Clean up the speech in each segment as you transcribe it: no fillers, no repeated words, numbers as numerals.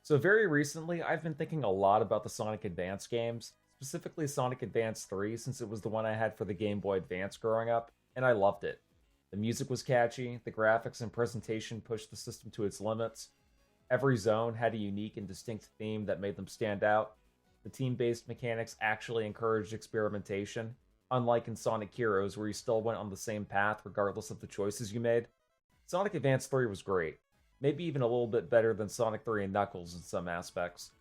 So very recently, I've been thinking a lot about the Sonic Advance games, specifically Sonic Advance 3 since it was the one I had for the Game Boy Advance growing up, and I loved it. The music was catchy, the graphics and presentation pushed the system to its limits. Every zone had a unique and distinct theme that made them stand out. The team-based mechanics actually encouraged experimentation, unlike in Sonic Heroes where you still went on the same path regardless of the choices you made. Sonic Advance 3 was great, maybe even a little bit better than Sonic 3 and Knuckles in some aspects.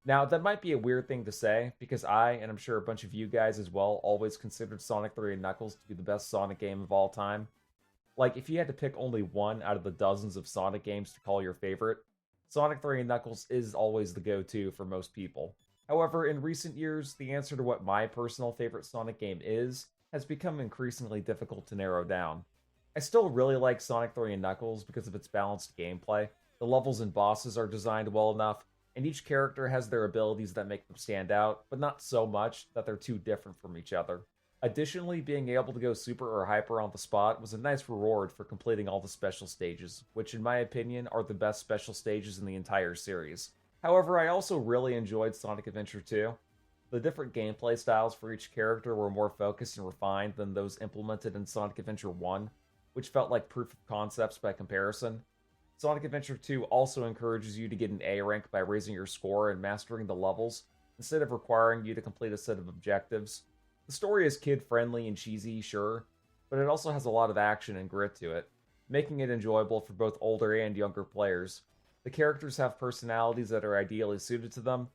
Now, that might be a weird thing to say, because I, and I'm sure a bunch of you guys as well, always considered Sonic 3 and Knuckles to be the best Sonic game of all time. Like, if you had to pick only one out of the dozens of Sonic games to call your favorite, Sonic 3 and Knuckles is always the go-to for most people. However, in recent years, the answer to what my personal favorite Sonic game is has become increasingly difficult to narrow down. I still really like Sonic 3 and Knuckles because of its balanced gameplay. The levels and bosses are designed well enough, and each character has their abilities that make them stand out, but not so much that they're too different from each other. Additionally, being able to go super or hyper on the spot was a nice reward for completing all the special stages, which in my opinion are the best special stages in the entire series. However, I also really enjoyed Sonic Adventure 2. The different gameplay styles for each character were more focused and refined than those implemented in Sonic Adventure 1, which felt like proof of concepts by comparison. Sonic Adventure 2 also encourages you to get an A rank by raising your score and mastering the levels, instead of requiring you to complete a set of objectives. The story is kid-friendly and cheesy, sure, but it also has a lot of action and grit to it, making it enjoyable for both older and younger players. The characters have personalities that are ideally suited to them,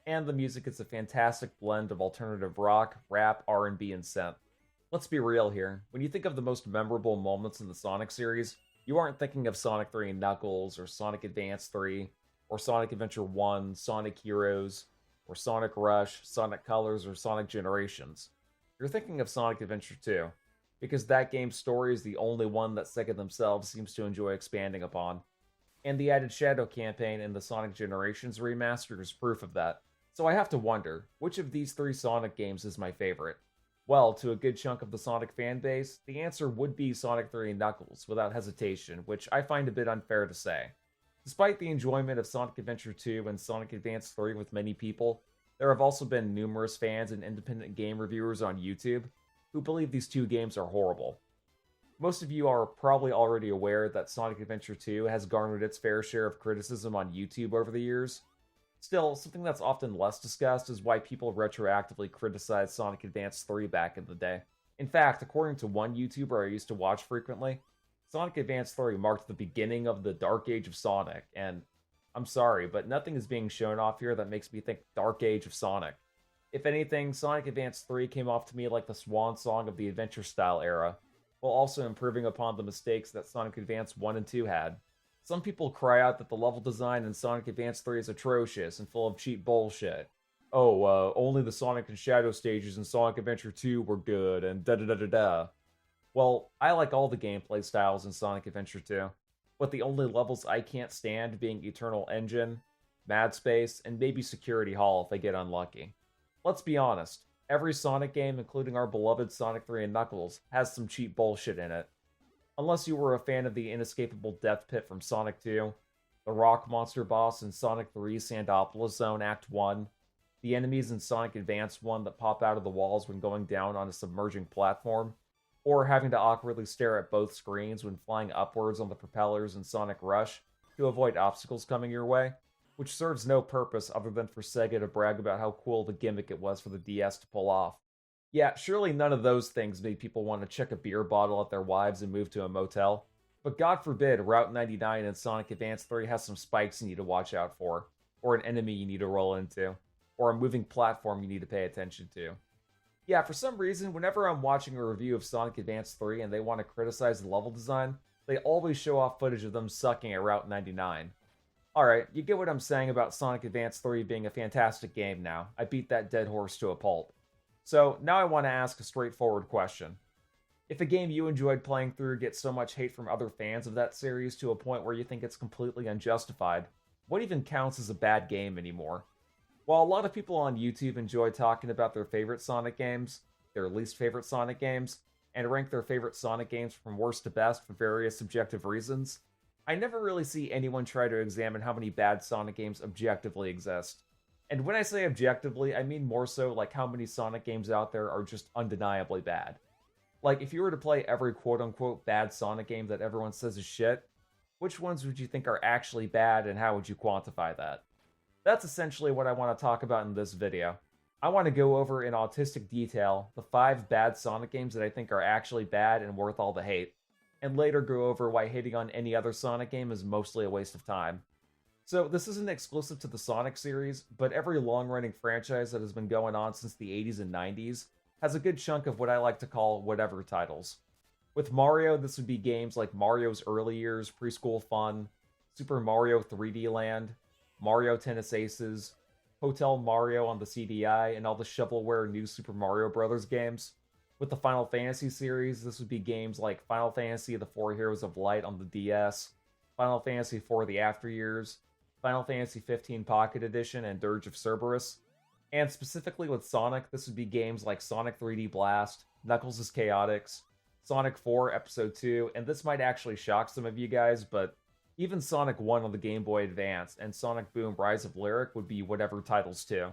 and the music is a fantastic blend of alternative rock, rap, R&B, and synth. Let's be real here. When you think of the most memorable moments in the Sonic series, you aren't thinking of Sonic 3 and Knuckles, or Sonic Advance 3, or Sonic Adventure 1, Sonic Heroes, or Sonic Rush, Sonic Colors, or Sonic Generations. You're thinking of Sonic Adventure 2, because that game's story is the only one that Sega themselves seems to enjoy expanding upon. And the added Shadow campaign in the Sonic Generations remaster is proof of that. So I have to wonder, which of these three Sonic games is my favorite? Well, to a good chunk of the Sonic fanbase, the answer would be Sonic 3 and Knuckles, without hesitation, which I find a bit unfair to say. Despite the enjoyment of Sonic Adventure 2 and Sonic Advance 3 with many people, there have also been numerous fans and independent game reviewers on YouTube who believe these two games are horrible. Most of you are probably already aware that Sonic Adventure 2 has garnered its fair share of criticism on YouTube over the years. Still, something that's often less discussed is why people retroactively criticize Sonic Advance 3 back in the day. In fact, according to one YouTuber I used to watch frequently, Sonic Advance 3 marked the beginning of the Dark Age of Sonic, and I'm sorry, but nothing is being shown off here that makes me think Dark Age of Sonic. If anything, Sonic Advance 3 came off to me like the swan song of the adventure style era, while also improving upon the mistakes that Sonic Advance 1 and 2 had. Some people cry out that the level design in Sonic Advance 3 is atrocious and full of cheap bullshit. Oh, only the Sonic and Shadow stages in Sonic Adventure 2 were good, and da da da da da. Well, I like all the gameplay styles in Sonic Adventure 2, but the only levels I can't stand being Eternal Engine, Mad Space, and maybe Security Hall if I get unlucky. Let's be honest, every Sonic game, including our beloved Sonic 3 and Knuckles, has some cheap bullshit in it. Unless you were a fan of the inescapable death pit from Sonic 2, the rock monster boss in Sonic 3's Sandopolis Zone Act 1, the enemies in Sonic Advance 1 that pop out of the walls when going down on a submerging platform, or having to awkwardly stare at both screens when flying upwards on the propellers in Sonic Rush to avoid obstacles coming your way, which serves no purpose other than for Sega to brag about how cool the gimmick it was for the DS to pull off. Yeah, surely none of those things made people want to check a beer bottle at their wives and move to a motel. But God forbid Route 99 in Sonic Advance 3 has some spikes you need to watch out for, or an enemy you need to roll into, or a moving platform you need to pay attention to. Yeah, for some reason, whenever I'm watching a review of Sonic Advance 3 and they want to criticize the level design, they always show off footage of them sucking at Route 99. Alright, you get what I'm saying about Sonic Advance 3 being a fantastic game now. I beat that dead horse to a pulp. So, now I want to ask a straightforward question. If a game you enjoyed playing through gets so much hate from other fans of that series to a point where you think it's completely unjustified, what even counts as a bad game anymore? While a lot of people on YouTube enjoy talking about their favorite Sonic games, their least favorite Sonic games, and rank their favorite Sonic games from worst to best for various subjective reasons, I never really see anyone try to examine how many bad Sonic games objectively exist. And when I say objectively, I mean more so like how many Sonic games out there are just undeniably bad. Like, if you were to play every quote unquote bad Sonic game that everyone says is shit, which ones would you think are actually bad and how would you quantify that? That's essentially what I want to talk about in this video. I want to go over in autistic detail the 5 bad Sonic games that I think are actually bad and worth all the hate, and later go over why hating on any other Sonic game is mostly a waste of time. So, this isn't exclusive to the Sonic series, but every long-running franchise that has been going on since the 80s and 90s has a good chunk of what I like to call whatever titles. With Mario, this would be games like Mario's Early Years, Preschool Fun, Super Mario 3D Land, Mario Tennis Aces, Hotel Mario on the CDI, and all the shovelware new Super Mario Bros. Games. With the Final Fantasy series, this would be games like Final Fantasy The Four Heroes of Light on the DS, Final Fantasy IV The After Years, Final Fantasy 15 Pocket Edition, and Dirge of Cerberus. And specifically with Sonic, this would be games like Sonic 3D Blast, Knuckles' Chaotix, Sonic 4 Episode 2, and this might actually shock some of you guys, but even Sonic 1 on the Game Boy Advance and Sonic Boom Rise of Lyric would be whatever titles too.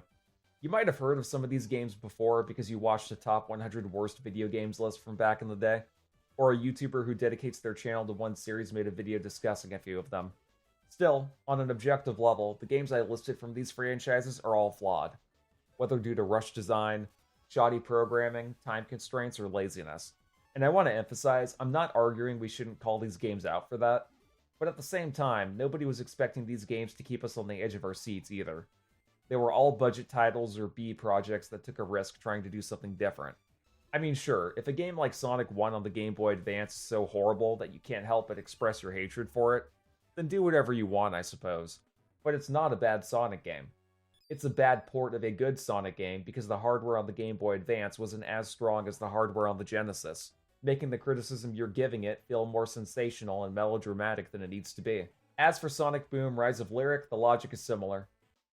You might have heard of some of these games before because you watched the top 100 worst video games list from back in the day, or a YouTuber who dedicates their channel to one series made a video discussing a few of them. Still, on an objective level, the games I listed from these franchises are all flawed, whether due to rushed design, shoddy programming, time constraints, or laziness. And I want to emphasize, I'm not arguing we shouldn't call these games out for that, but at the same time, nobody was expecting these games to keep us on the edge of our seats either. They were all budget titles or B projects that took a risk trying to do something different. I mean, sure, if a game like Sonic 1 on the Game Boy Advance is so horrible that you can't help but express your hatred for it, then do whatever you want, I suppose. But it's not a bad Sonic game. It's a bad port of a good Sonic game because the hardware on the Game Boy Advance wasn't as strong as the hardware on the Genesis, making the criticism you're giving it feel more sensational and melodramatic than it needs to be. As for Sonic Boom Rise of Lyric, the logic is similar.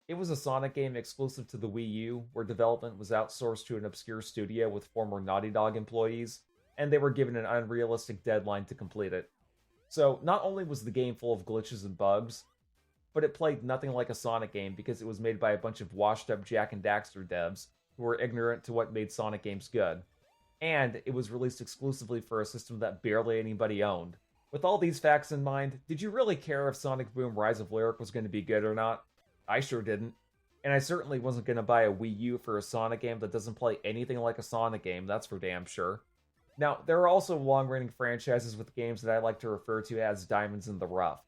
It was a Sonic game exclusive to the Wii U, where development was outsourced to an obscure studio with former Naughty Dog employees, and they were given an unrealistic deadline to complete it. So, not only was the game full of glitches and bugs, but it played nothing like a Sonic game because it was made by a bunch of washed-up Jak and Daxter devs who were ignorant to what made Sonic games good. And it was released exclusively for a system that barely anybody owned. With all these facts in mind, did you really care if Sonic Boom Rise of Lyric was going to be good or not? I sure didn't. And I certainly wasn't going to buy a Wii U for a Sonic game that doesn't play anything like a Sonic game, that's for damn sure. Now, there are also long-running franchises with games that I like to refer to as diamonds in the rough.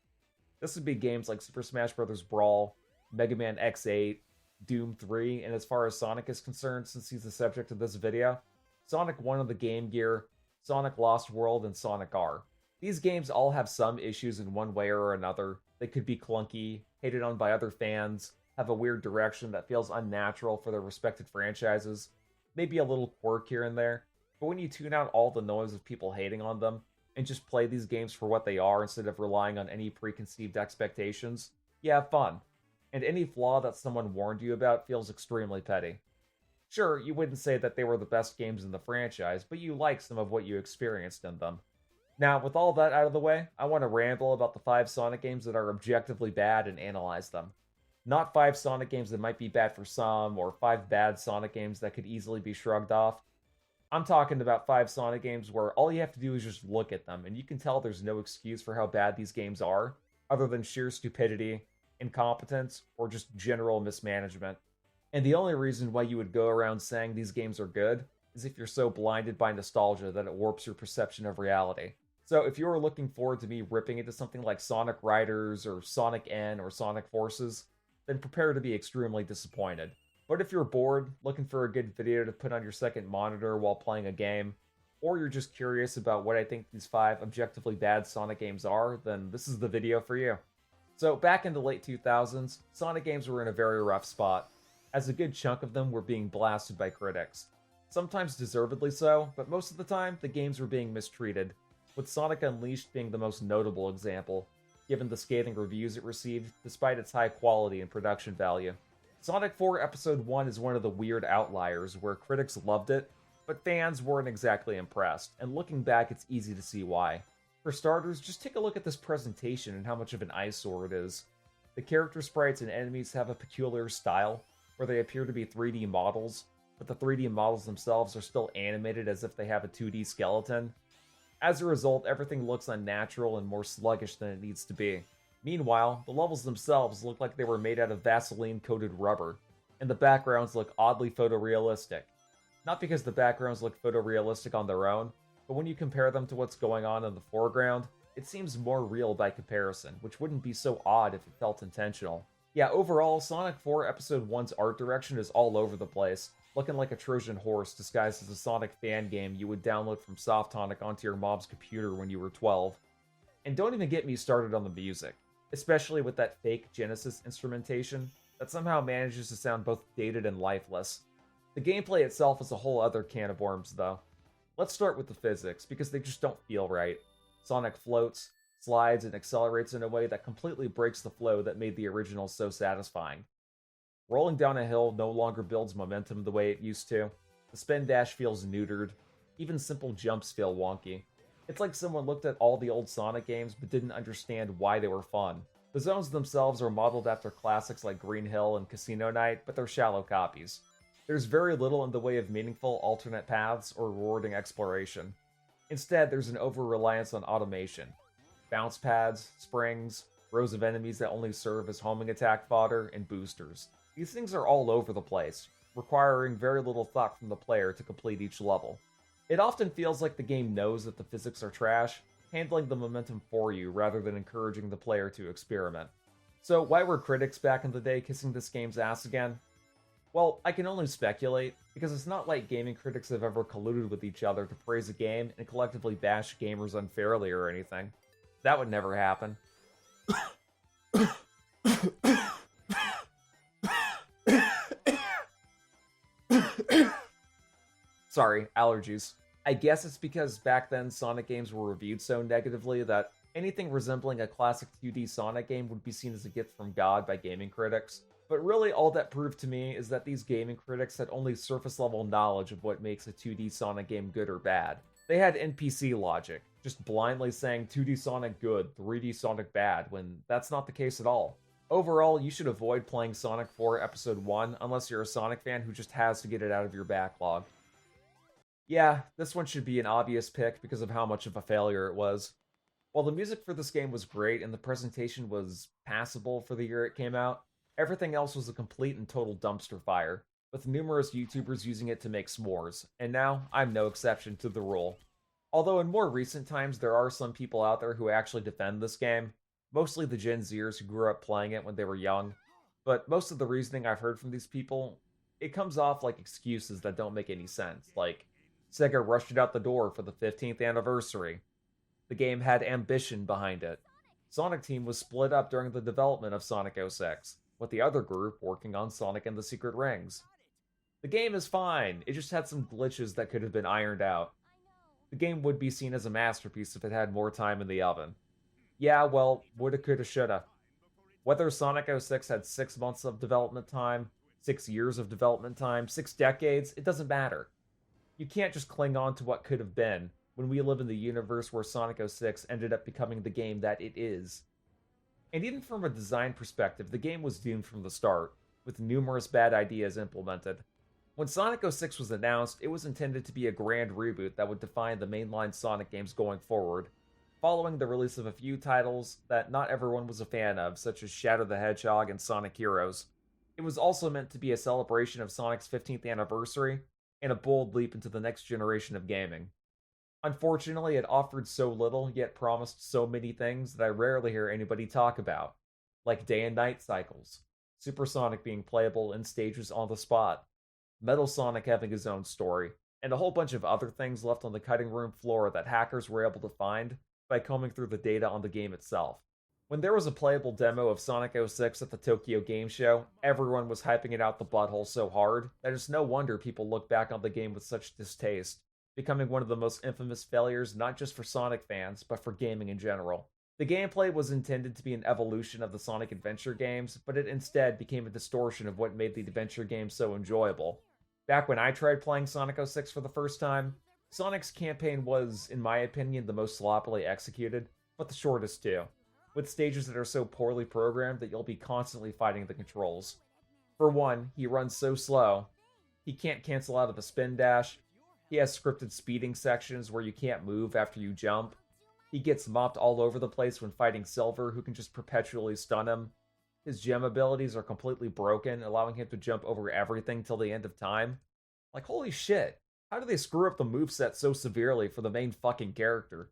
This would be games like Super Smash Bros. Brawl, Mega Man X8, Doom 3, and as far as Sonic is concerned, since he's the subject of this video, Sonic 1 on the Game Gear, Sonic Lost World, and Sonic R. These games all have some issues in one way or another. They could be clunky, hated on by other fans, have a weird direction that feels unnatural for their respective franchises, maybe a little quirk here and there, but when you tune out all the noise of people hating on them, and just play these games for what they are instead of relying on any preconceived expectations, you have fun. And any flaw that someone warned you about feels extremely petty. Sure, you wouldn't say that they were the best games in the franchise, but you like some of what you experienced in them. Now, with all that out of the way, I want to ramble about the 5 Sonic games that are objectively bad and analyze them. Not 5 Sonic games that might be bad for some, or 5 bad Sonic games that could easily be shrugged off. I'm talking about 5 Sonic games where all you have to do is just look at them, and you can tell there's no excuse for how bad these games are, other than sheer stupidity, incompetence, or just general mismanagement. And the only reason why you would go around saying these games are good is if you're so blinded by nostalgia that it warps your perception of reality. So if you are looking forward to me ripping into something like Sonic Riders, or Sonic N, or Sonic Forces, then prepare to be extremely disappointed. But if you're bored, looking for a good video to put on your second monitor while playing a game, or you're just curious about what I think these 5 objectively bad Sonic games are, then this is the video for you. So back in the late 2000s, Sonic games were in a very rough spot, as a good chunk of them were being blasted by critics. Sometimes deservedly so, but most of the time, the games were being mistreated, with Sonic Unleashed being the most notable example, given the scathing reviews it received despite its high quality and production value. Sonic 4 Episode 1 is one of the weird outliers where critics loved it, but fans weren't exactly impressed, and looking back it's easy to see why. For starters, just take a look at this presentation and how much of an eyesore it is. The character sprites and enemies have a peculiar style, where they appear to be 3D models, but the 3D models themselves are still animated as if they have a 2D skeleton. As a result, everything looks unnatural and more sluggish than it needs to be. Meanwhile, the levels themselves look like they were made out of Vaseline-coated rubber, and the backgrounds look oddly photorealistic. Not because the backgrounds look photorealistic on their own, but when you compare them to what's going on in the foreground, it seems more real by comparison, which wouldn't be so odd if it felt intentional. Yeah, overall, Sonic 4 Episode 1's art direction is all over the place, looking like a Trojan horse disguised as a Sonic fan game you would download from Softonic onto your mom's computer when you were 12. And don't even get me started on the music, especially with that fake Genesis instrumentation that somehow manages to sound both dated and lifeless. The gameplay itself is a whole other can of worms, though. Let's start with the physics, because they just don't feel right. Sonic floats, slides, and accelerates in a way that completely breaks the flow that made the original so satisfying. Rolling down a hill no longer builds momentum the way it used to. The spin dash feels neutered. Even simple jumps feel wonky. It's like someone looked at all the old Sonic games but didn't understand why they were fun. The zones themselves are modeled after classics like Green Hill and Casino Night, but they're shallow copies. There's very little in the way of meaningful alternate paths or rewarding exploration. Instead, there's an over-reliance on automation. Bounce pads, springs, rows of enemies that only serve as homing attack fodder, and boosters. These things are all over the place, requiring very little thought from the player to complete each level. It often feels like the game knows that the physics are trash, handling the momentum for you rather than encouraging the player to experiment. So why were critics back in the day kissing this game's ass again? Well, I can only speculate, because it's not like gaming critics have ever colluded with each other to praise a game and collectively bash gamers unfairly or anything. That would never happen. Sorry, allergies. I guess it's because back then Sonic games were reviewed so negatively that anything resembling a classic 2D Sonic game would be seen as a gift from God by gaming critics. But really, all that proved to me is that these gaming critics had only surface-level knowledge of what makes a 2D Sonic game good or bad. They had NPC logic, just blindly saying 2D Sonic good, 3D Sonic bad, when that's not the case at all. Overall, you should avoid playing Sonic 4 Episode 1 unless you're a Sonic fan who just has to get it out of your backlog. Yeah, this one should be an obvious pick because of how much of a failure it was. While the music for this game was great and the presentation was passable for the year it came out, everything else was a complete and total dumpster fire, with numerous YouTubers using it to make s'mores, and now I'm no exception to the rule. Although in more recent times there are some people out there who actually defend this game, mostly the Gen Zers who grew up playing it when they were young, but most of the reasoning I've heard from these people, it comes off like excuses that don't make any sense, like, Sega rushed it out the door for the 15th anniversary. The game had ambition behind it. Sonic Team was split up during the development of Sonic 06, with the other group working on Sonic and the Secret Rings. The game is fine, it just had some glitches that could have been ironed out. The game would be seen as a masterpiece if it had more time in the oven. Yeah, well, woulda, coulda, shoulda. Whether Sonic 06 had 6 months of development time, 6 years of development time, 6 decades, it doesn't matter. You can't just cling on to what could have been, when we live in the universe where Sonic 06 ended up becoming the game that it is. And even from a design perspective, the game was doomed from the start, with numerous bad ideas implemented. When Sonic 06 was announced, it was intended to be a grand reboot that would define the mainline Sonic games going forward, following the release of a few titles that not everyone was a fan of, such as Shadow the Hedgehog and Sonic Heroes. It was also meant to be a celebration of Sonic's 15th anniversary, and a bold leap into the next generation of gaming. Unfortunately, it offered so little, yet promised so many things that I rarely hear anybody talk about, like day and night cycles, Super Sonic being playable in stages on the spot, Metal Sonic having his own story, and a whole bunch of other things left on the cutting room floor that hackers were able to find by combing through the data on the game itself. When there was a playable demo of Sonic 06 at the Tokyo Game Show, everyone was hyping it out the butthole so hard that it's no wonder people look back on the game with such distaste, becoming one of the most infamous failures not just for Sonic fans, but for gaming in general. The gameplay was intended to be an evolution of the Sonic Adventure games, but it instead became a distortion of what made the adventure games so enjoyable. Back when I tried playing Sonic 06 for the first time, Sonic's campaign was, in my opinion, the most sloppily executed, but the shortest too, with stages that are so poorly programmed that you'll be constantly fighting the controls. For one, he runs so slow, he can't cancel out of a spin dash, he has scripted speeding sections where you can't move after you jump, he gets mopped all over the place when fighting Silver, who can just perpetually stun him. His gem abilities are completely broken, allowing him to jump over everything till the end of time. Like, holy shit, how do they screw up the moveset so severely for the main fucking character?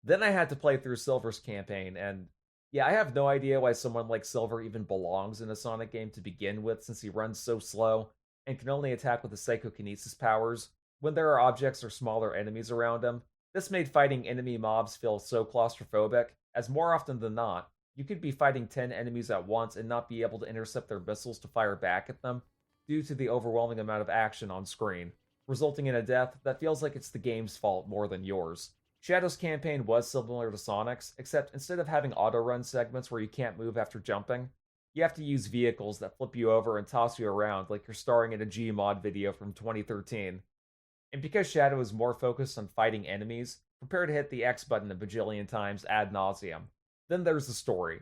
Then I had to play through Silver's campaign, and yeah, I have no idea why someone like Silver even belongs in a Sonic game to begin with, since he runs so slow and can only attack with the psychokinesis powers when there are objects or smaller enemies around him. This made fighting enemy mobs feel so claustrophobic, as more often than not, you could be fighting 10 enemies at once and not be able to intercept their missiles to fire back at them due to the overwhelming amount of action on screen, resulting in a death that feels like it's the game's fault more than yours. Shadow's campaign was similar to Sonic's, except instead of having auto-run segments where you can't move after jumping, you have to use vehicles that flip you over and toss you around like you're starring in a Gmod video from 2013. And because Shadow is more focused on fighting enemies, prepare to hit the X button a bajillion times ad nauseum. Then there's the story.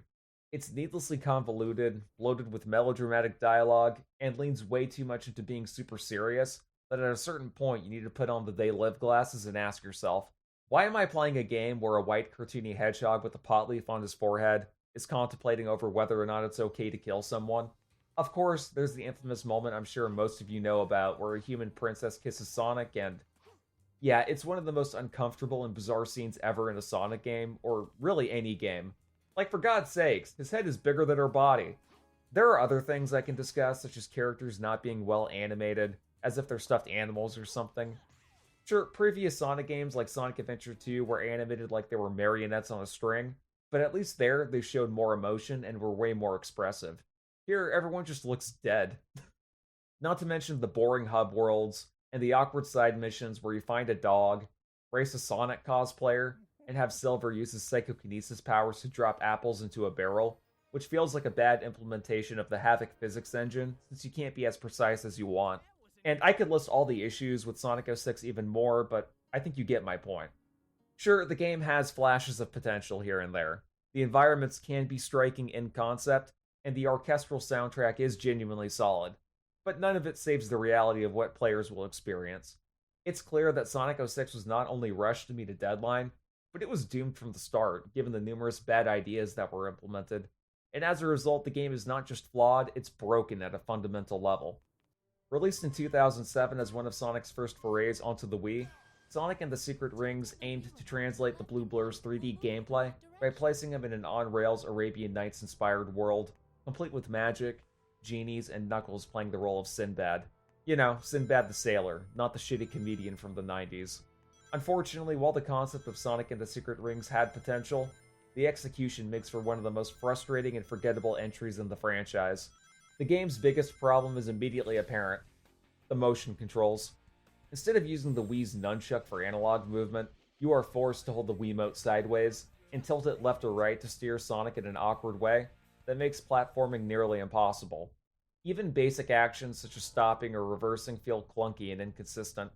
It's needlessly convoluted, loaded with melodramatic dialogue, and leans way too much into being super serious that at a certain point you need to put on the They Live glasses and ask yourself, why am I playing a game where a white cartoony hedgehog with a pot leaf on his forehead is contemplating over whether or not it's okay to kill someone? Of course, there's the infamous moment I'm sure most of you know about where a human princess kisses Sonic, and yeah, it's one of the most uncomfortable and bizarre scenes ever in a Sonic game, or really any game. Like, for God's sakes, his head is bigger than her body. There are other things I can discuss, such as characters not being well animated, as if they're stuffed animals or something. Sure, previous Sonic games like Sonic Adventure 2 were animated like they were marionettes on a string, but at least there they showed more emotion and were way more expressive. Here, everyone just looks dead. Not to mention the boring hub worlds, and the awkward side missions where you find a dog, race a Sonic cosplayer, and have Silver use his psychokinesis powers to drop apples into a barrel, which feels like a bad implementation of the Havok physics engine, since you can't be as precise as you want. And I could list all the issues with Sonic 06 even more, but I think you get my point. Sure, the game has flashes of potential here and there. The environments can be striking in concept, and the orchestral soundtrack is genuinely solid, but none of it saves the reality of what players will experience. It's clear that Sonic 06 was not only rushed to meet a deadline, but it was doomed from the start, given the numerous bad ideas that were implemented, and as a result, the game is not just flawed, it's broken at a fundamental level. Released in 2007 as one of Sonic's first forays onto the Wii, Sonic and the Secret Rings aimed to translate the Blue Blur's 3D gameplay by placing him in an on-rails Arabian Nights-inspired world, complete with magic, genies, and Knuckles playing the role of Sinbad. You know, Sinbad the Sailor, not the shitty comedian from the 90s. Unfortunately, while the concept of Sonic and the Secret Rings had potential, the execution makes for one of the most frustrating and forgettable entries in the franchise. The game's biggest problem is immediately apparent: the motion controls. Instead of using the Wii's nunchuck for analog movement, you are forced to hold the Wiimote sideways and tilt it left or right to steer Sonic in an awkward way that makes platforming nearly impossible. Even basic actions such as stopping or reversing feel clunky and inconsistent.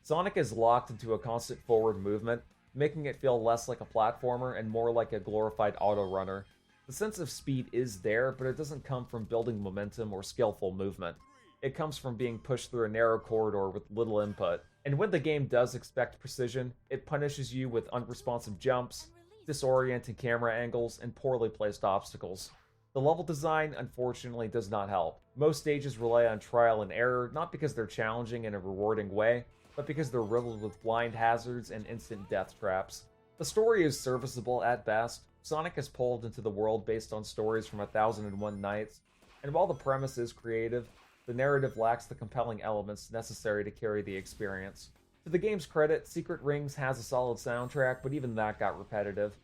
Sonic is locked into a constant forward movement, making it feel less like a platformer and more like a glorified auto-runner. The sense of speed is there, but it doesn't come from building momentum or skillful movement. It comes from being pushed through a narrow corridor with little input. And when the game does expect precision, it punishes you with unresponsive jumps, disorienting camera angles, and poorly placed obstacles. The level design, unfortunately, does not help. Most stages rely on trial and error, not because they're challenging in a rewarding way, but because they're riddled with blind hazards and instant death traps. The story is serviceable at best. Sonic is pulled into the world based on stories from 1001 Nights, and while the premise is creative, the narrative lacks the compelling elements necessary to carry the experience. To the game's credit, Secret Rings has a solid soundtrack, but even that got repetitive.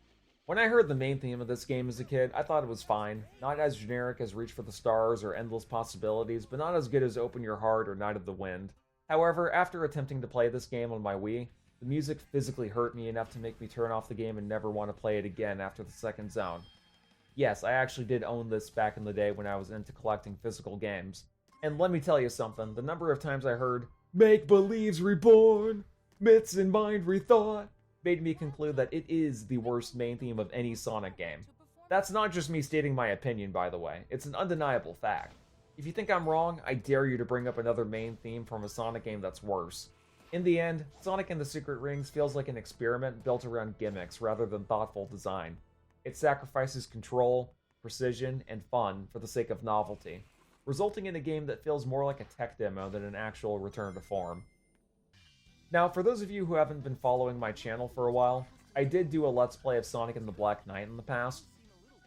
When I heard the main theme of this game as a kid, I thought it was fine. Not as generic as Reach for the Stars or Endless Possibilities, but not as good as Open Your Heart or Night of the Wind. However, after attempting to play this game on my Wii, the music physically hurt me enough to make me turn off the game and never want to play it again after the second zone. Yes, I actually did own this back in the day when I was into collecting physical games. And let me tell you something, the number of times I heard, "Make Believe's Reborn!" myths and mind rethought, made me conclude that it is the worst main theme of any Sonic game. That's not just me stating my opinion, by the way, it's an undeniable fact. If you think I'm wrong, I dare you to bring up another main theme from a Sonic game that's worse. In the end, Sonic and the Secret Rings feels like an experiment built around gimmicks rather than thoughtful design. It sacrifices control, precision, and fun for the sake of novelty, resulting in a game that feels more like a tech demo than an actual return to form. Now, for those of you who haven't been following my channel for a while, I did do a Let's Play of Sonic and the Black Knight in the past.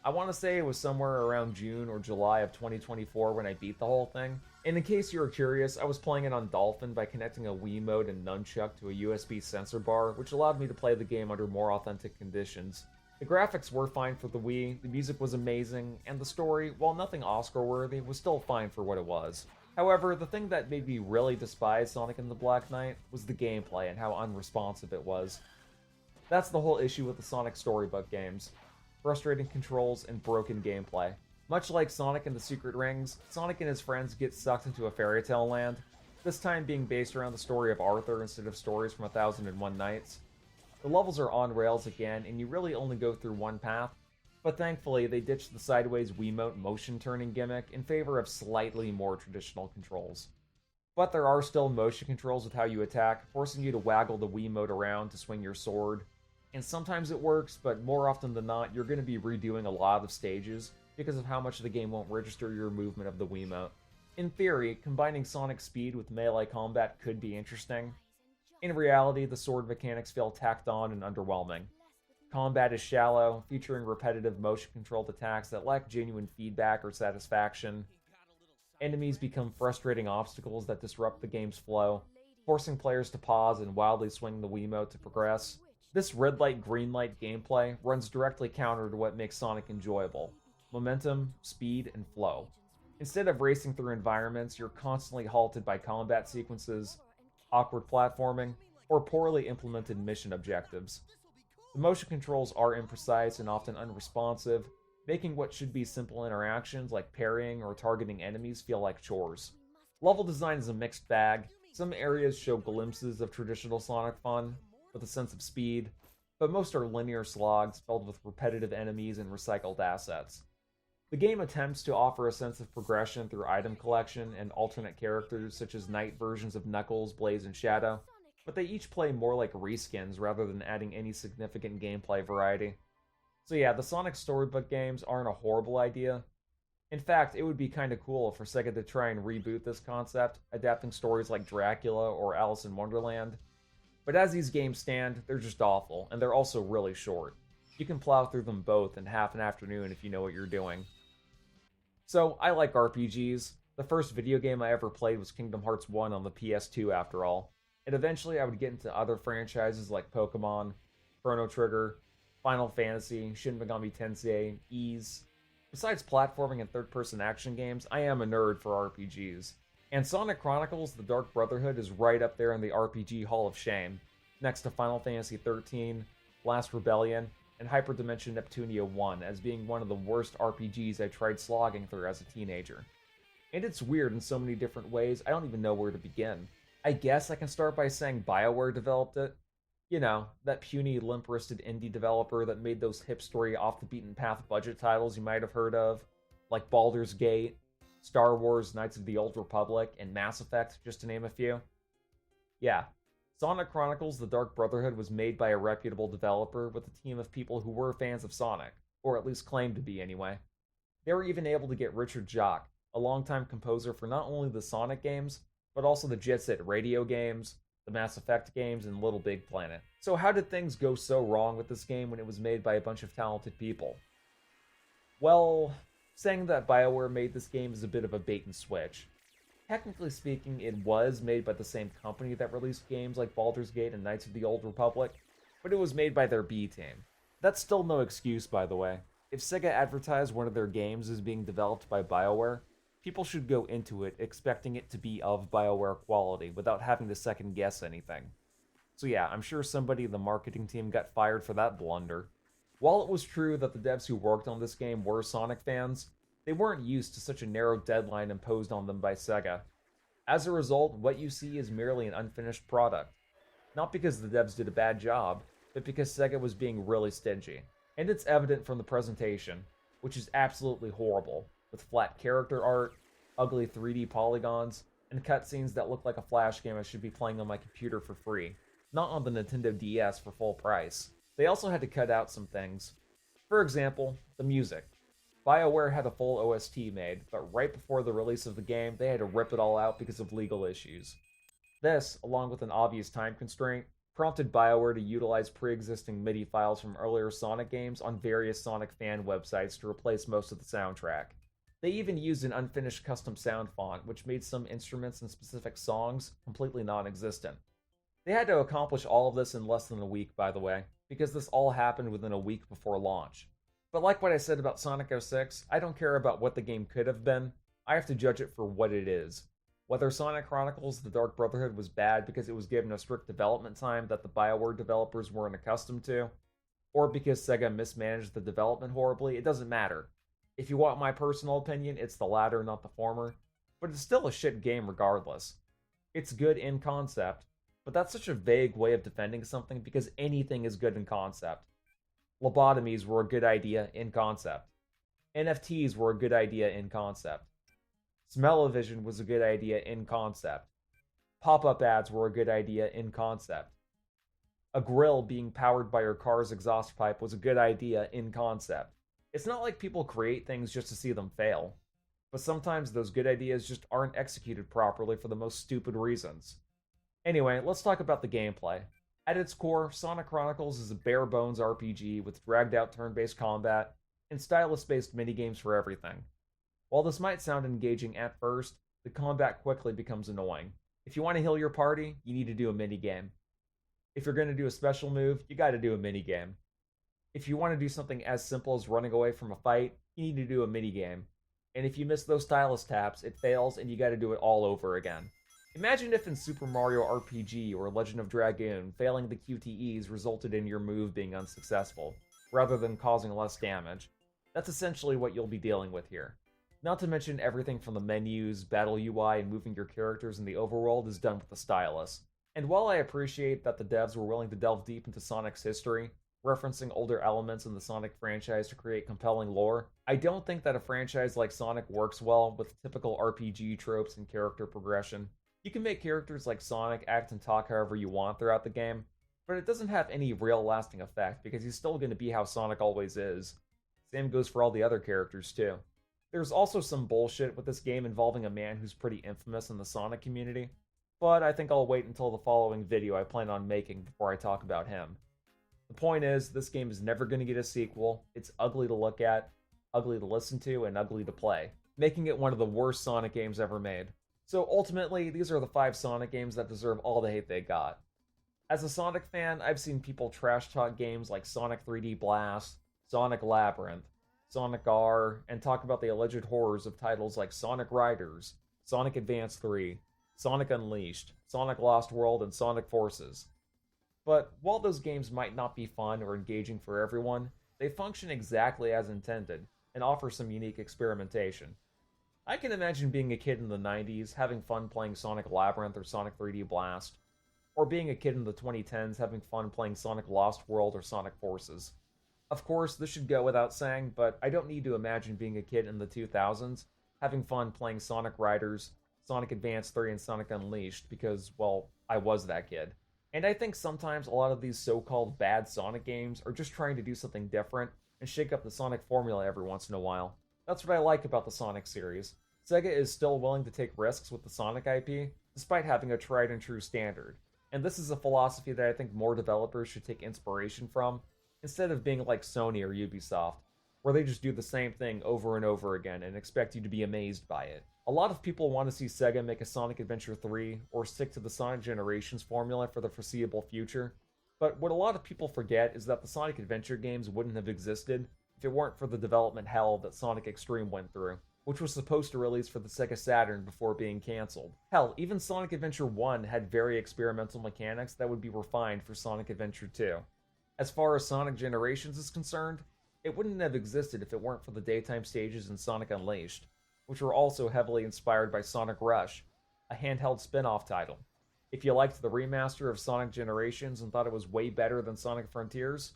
I want to say it was somewhere around June or July of 2024 when I beat the whole thing. And in case you were curious, I was playing it on Dolphin by connecting a Wiimote and nunchuck to a USB sensor bar, which allowed me to play the game under more authentic conditions. The graphics were fine for the Wii, the music was amazing, and the story, while nothing Oscar-worthy, was still fine for what it was. However, the thing that made me really despise Sonic and the Black Knight was the gameplay and how unresponsive it was. That's the whole issue with the Sonic Storybook games. Frustrating controls and broken gameplay. Much like Sonic and the Secret Rings, Sonic and his friends get sucked into a fairy tale land, this time being based around the story of Arthur instead of stories from 1001 Nights. The levels are on rails again, and you really only go through one path, but thankfully they ditched the sideways Wiimote motion turning gimmick in favor of slightly more traditional controls. But there are still motion controls with how you attack, forcing you to waggle the Wiimote around to swing your sword. And sometimes it works, but more often than not, you're going to be redoing a lot of stages because of how much the game won't register your movement of the Wiimote. In theory, combining Sonic's speed with melee combat could be interesting. In reality, the sword mechanics feel tacked on and underwhelming. Combat is shallow, featuring repetitive motion-controlled attacks that lack genuine feedback or satisfaction. Enemies become frustrating obstacles that disrupt the game's flow, forcing players to pause and wildly swing the Wiimote to progress. This red light, green light gameplay runs directly counter to what makes Sonic enjoyable: momentum, speed, and flow. Instead of racing through environments, you're constantly halted by combat sequences, awkward platforming, or poorly implemented mission objectives. The motion controls are imprecise and often unresponsive, making what should be simple interactions like parrying or targeting enemies feel like chores. Level design is a mixed bag. Some areas show glimpses of traditional Sonic fun, with a sense of speed, but most are linear slogs filled with repetitive enemies and recycled assets. The game attempts to offer a sense of progression through item collection and alternate characters such as Knight versions of Knuckles, Blaze, and Shadow, but they each play more like reskins rather than adding any significant gameplay variety. So yeah, the Sonic Storybook games aren't a horrible idea. In fact, it would be kinda cool for Sega to try and reboot this concept, adapting stories like Dracula or Alice in Wonderland. But as these games stand, they're just awful, and they're also really short. You can plow through them both in half an afternoon if you know what you're doing. So, I like RPGs. The first video game I ever played was Kingdom Hearts 1 on the PS2 after all. And eventually I would get into other franchises like Pokemon, Chrono Trigger, Final Fantasy, Shin Megami Tensei, Ys. Besides platforming and third-person action games, I am a nerd for RPGs. And Sonic Chronicles: The Dark Brotherhood is right up there in the RPG Hall of Shame, next to Final Fantasy XIII, Last Rebellion, and Hyperdimension Neptunia 1 as being one of the worst RPGs I tried slogging through as a teenager. And it's weird in so many different ways, I don't even know where to begin. I guess I can start by saying BioWare developed it. You know, that puny, limp-wristed indie developer that made those hipstery, off-the-beaten-path budget titles you might have heard of, like Baldur's Gate, Star Wars, Knights of the Old Republic, and Mass Effect, just to name a few. Yeah, Sonic Chronicles: The Dark Brotherhood was made by a reputable developer with a team of people who were fans of Sonic, or at least claimed to be anyway. They were even able to get Richard Jacques, a longtime composer for not only the Sonic games, but also the Jet Set Radio games, the Mass Effect games, and Little Big Planet. So how did things go so wrong with this game when it was made by a bunch of talented people? Well, saying that BioWare made this game is a bit of a bait and switch. Technically speaking, it was made by the same company that released games like Baldur's Gate and Knights of the Old Republic, but it was made by their B team. That's still no excuse, by the way. If Sega advertised one of their games as being developed by BioWare, people should go into it expecting it to be of BioWare quality without having to second guess anything. So yeah, I'm sure somebody in the marketing team got fired for that blunder. While it was true that the devs who worked on this game were Sonic fans, they weren't used to such a narrow deadline imposed on them by Sega. As a result, what you see is merely an unfinished product. not because the devs did a bad job, but because Sega was being really stingy. And it's evident from the presentation, which is absolutely horrible, with flat character art, ugly 3D polygons, and cutscenes that look like a Flash game I should be playing on my computer for free, not on the Nintendo DS for full price. They also had to cut out some things. For example, the music. BioWare had a full OST made, but right before the release of the game, they had to rip it all out because of legal issues. This, along with an obvious time constraint, prompted BioWare to utilize pre-existing MIDI files from earlier Sonic games on various Sonic fan websites to replace most of the soundtrack. They even used an unfinished custom sound font, which made some instruments and specific songs completely non-existent. They had to accomplish all of this in less than a week, by the way, because this all happened within a week before launch. But like what I said about Sonic 06, I don't care about what the game could have been, I have to judge it for what it is. Whether Sonic Chronicles The Dark Brotherhood was bad because it was given a strict development time that the BioWare developers weren't accustomed to, or because Sega mismanaged the development horribly, it doesn't matter. If you want my personal opinion, it's the latter, not the former, but it's still a shit game regardless. It's good in concept, but that's such a vague way of defending something because anything is good in concept. Lobotomies were a good idea in concept. NFTs were a good idea in concept. Smell-o-vision was a good idea in concept. Pop-up ads were a good idea in concept. A grill being powered by your car's exhaust pipe was a good idea in concept. It's not like people create things just to see them fail, but sometimes those good ideas just aren't executed properly for the most stupid reasons. Anyway, let's talk about the gameplay. At its core, Sonic Chronicles is a bare-bones RPG with dragged-out turn-based combat and stylus-based minigames for everything. While this might sound engaging at first, the combat quickly becomes annoying. If you want to heal your party, you need to do a minigame. If you're going to do a special move, you gotta do a minigame. If you want to do something as simple as running away from a fight, you need to do a minigame. And if you miss those stylus taps, it fails and you gotta do it all over again. Imagine if in Super Mario RPG or Legend of Dragoon, failing the QTEs resulted in your move being unsuccessful, rather than causing less damage. That's essentially what you'll be dealing with here. Not to mention everything from the menus, battle UI, and moving your characters in the overworld is done with the stylus. And while I appreciate that the devs were willing to delve deep into Sonic's history, referencing older elements in the Sonic franchise to create compelling lore, I don't think that a franchise like Sonic works well with typical RPG tropes and character progression. You can make characters like Sonic act and talk however you want throughout the game, but it doesn't have any real lasting effect because he's still going to be how Sonic always is. Same goes for all the other characters too. There's also some bullshit with this game involving a man who's pretty infamous in the Sonic community, but I think I'll wait until the following video I plan on making before I talk about him. The point is, this game is never going to get a sequel, it's ugly to look at, ugly to listen to, and ugly to play, making it one of the worst Sonic games ever made. So ultimately, these are the 5 Sonic games that deserve all the hate they got. As a Sonic fan, I've seen people trash talk games like Sonic 3D Blast, Sonic Labyrinth, Sonic R, and talk about the alleged horrors of titles like Sonic Riders, Sonic Advance 3, Sonic Unleashed, Sonic Lost World, and Sonic Forces. But while those games might not be fun or engaging for everyone, they function exactly as intended and offer some unique experimentation. I can imagine being a kid in the 90s having fun playing Sonic Labyrinth or Sonic 3D Blast, or being a kid in the 2010s having fun playing Sonic Lost World or Sonic Forces. Of course, this should go without saying, but I don't need to imagine being a kid in the 2000s having fun playing Sonic Riders, Sonic Advance 3, and Sonic Unleashed because, well, I was that kid. And I think sometimes a lot of these so-called bad Sonic games are just trying to do something different and shake up the Sonic formula every once in a while. That's what I like about the Sonic series. Sega is still willing to take risks with the Sonic IP, despite having a tried and true standard. And this is a philosophy that I think more developers should take inspiration from, instead of being like Sony or Ubisoft, where they just do the same thing over and over again and expect you to be amazed by it. A lot of people want to see Sega make a Sonic Adventure 3 or stick to the Sonic Generations formula for the foreseeable future, but what a lot of people forget is that the Sonic Adventure games wouldn't have existed if it weren't for the development hell that Sonic Extreme went through, which was supposed to release for the Sega Saturn before being cancelled. Hell, even Sonic Adventure 1 had very experimental mechanics that would be refined for Sonic Adventure 2. As far as Sonic Generations is concerned, it wouldn't have existed if it weren't for the daytime stages in Sonic Unleashed, which were also heavily inspired by Sonic Rush, a handheld spin-off title. If you liked the remaster of Sonic Generations and thought it was way better than Sonic Frontiers,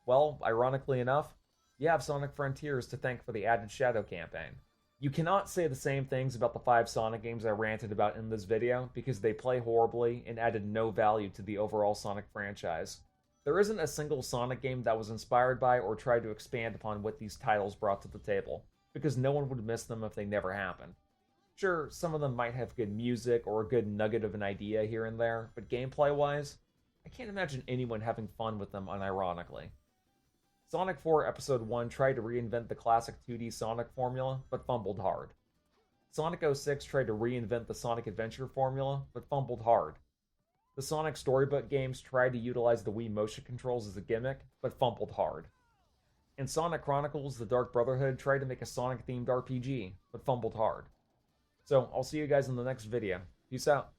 well, ironically enough, you have Sonic Frontiers to thank for the added Shadow campaign. You cannot say the same things about the 5 Sonic games I ranted about in this video because they play horribly and added no value to the overall Sonic franchise. There isn't a single Sonic game that was inspired by or tried to expand upon what these titles brought to the table, because no one would miss them if they never happened. Sure, some of them might have good music or a good nugget of an idea here and there, but gameplay-wise, I can't imagine anyone having fun with them unironically. Sonic 4 Episode 1 tried to reinvent the classic 2D Sonic formula, but fumbled hard. Sonic 06 tried to reinvent the Sonic Adventure formula, but fumbled hard. The Sonic Storybook games tried to utilize the Wii motion controls as a gimmick, but fumbled hard. And Sonic Chronicles The Dark Brotherhood tried to make a Sonic-themed RPG, but fumbled hard. So, I'll see you guys in the next video. Peace out.